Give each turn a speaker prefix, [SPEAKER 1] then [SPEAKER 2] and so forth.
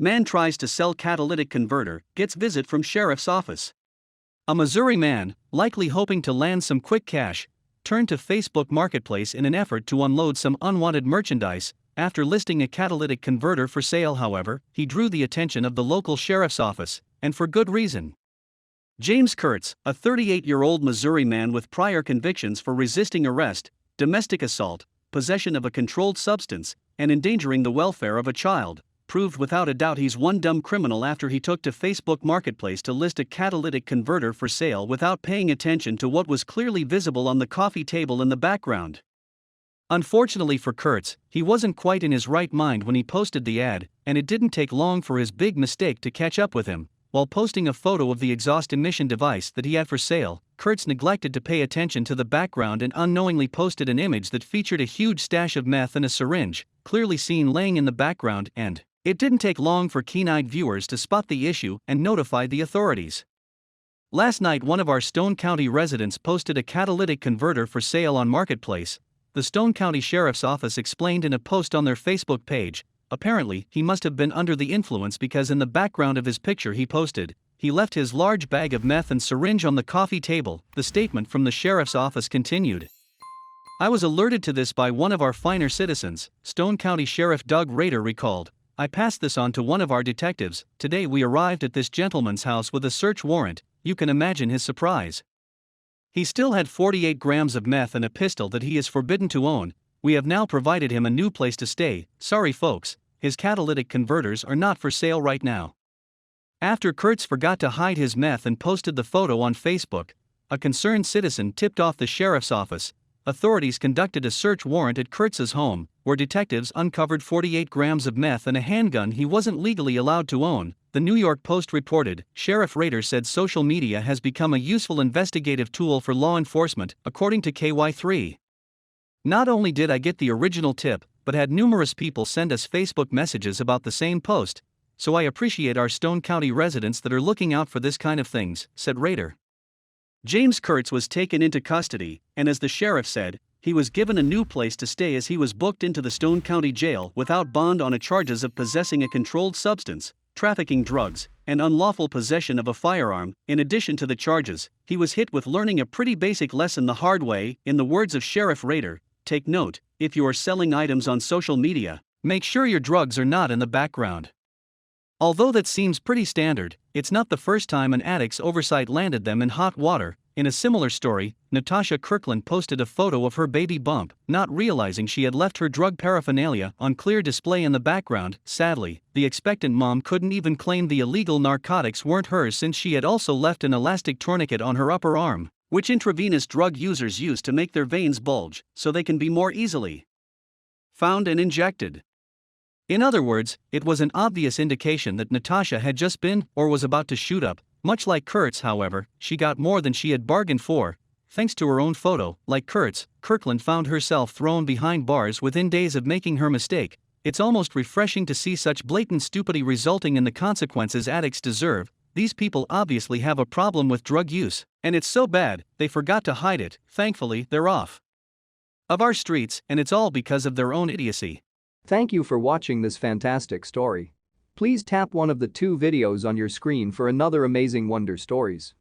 [SPEAKER 1] Man tries to sell catalytic converter, gets visit from sheriff's office. A Missouri man, likely hoping to land some quick cash, turned to Facebook Marketplace in an effort to unload some unwanted merchandise. After listing a catalytic converter for sale, however, he drew the attention of the local sheriff's office, and for good reason. James Kurtz, a 38-year-old Missouri man with prior convictions for resisting arrest, domestic assault, possession of a controlled substance, and endangering the welfare of a child, proved without a doubt he's one dumb criminal after he took to Facebook Marketplace to list a catalytic converter for sale without paying attention to what was clearly visible on the coffee table in the background. Unfortunately for Kurtz, he wasn't quite in his right mind when he posted the ad, and it didn't take long for his big mistake to catch up with him. While posting a photo of the exhaust emission device that he had for sale, Kurtz neglected to pay attention to the background and unknowingly posted an image that featured a huge stash of meth and a syringe, clearly seen laying in the background, and it didn't take long for keen-eyed viewers to spot the issue and notify the authorities. Last night, one of our Stone County residents posted a catalytic converter for sale on Marketplace. The Stone County Sheriff's Office explained in a post on their Facebook page. Apparently, he must have been under the influence because in the background of his picture he posted, he left his large bag of meth and syringe on the coffee table. The statement from the sheriff's office continued. I was alerted to this by one of our finer citizens, Stone County Sheriff Doug Rader recalled. I passed this on to one of our detectives. Today we arrived at this gentleman's house with a search warrant. You can imagine his surprise. He still had 48 grams of meth and a pistol that he is forbidden to own. We have now provided him a new place to stay. Sorry folks, his catalytic converters are not for sale right now. After Kurtz forgot to hide his meth and posted the photo on Facebook, a concerned citizen tipped off the sheriff's office. Authorities conducted a search warrant at Kurtz's home, where detectives uncovered 48 grams of meth and a handgun he wasn't legally allowed to own. The New York Post reported, Sheriff Rader said social media has become a useful investigative tool for law enforcement, according to KY3. Not only did I get the original tip, but had numerous people send us Facebook messages about the same post, so I appreciate our Stone County residents that are looking out for this kind of things, said Rader. James Kurtz was taken into custody, and as the sheriff said, he was given a new place to stay as he was booked into the Stone County Jail without bond on charges of possessing a controlled substance, trafficking drugs, and unlawful possession of a firearm. In addition to the charges, he was hit with learning a pretty basic lesson the hard way. In the words of Sheriff Rader, take note, if you are selling items on social media, make sure your drugs are not in the background. Although that seems pretty standard, it's not the first time an addict's oversight landed them in hot water. In a similar story, Natasha Kirkland posted a photo of her baby bump, not realizing she had left her drug paraphernalia on clear display in the background. Sadly, the expectant mom couldn't even claim the illegal narcotics weren't hers since she had also left an elastic tourniquet on her upper arm, which intravenous drug users use to make their veins bulge so they can be more easily found and injected. In other words, it was an obvious indication that Natasha had just been or was about to shoot up. Much like Kurtz, however, she got more than she had bargained for. Thanks to her own photo, like Kurtz, Kirkland found herself thrown behind bars within days of making her mistake. It's almost refreshing to see such blatant stupidity resulting in the consequences addicts deserve. These people obviously have a problem with drug use, and it's so bad, they forgot to hide it. Thankfully, they're off of our streets, and it's all because of their own idiocy.
[SPEAKER 2] Thank you for watching this fantastic story. Please tap one of the two videos on your screen for another amazing Wonder Stories.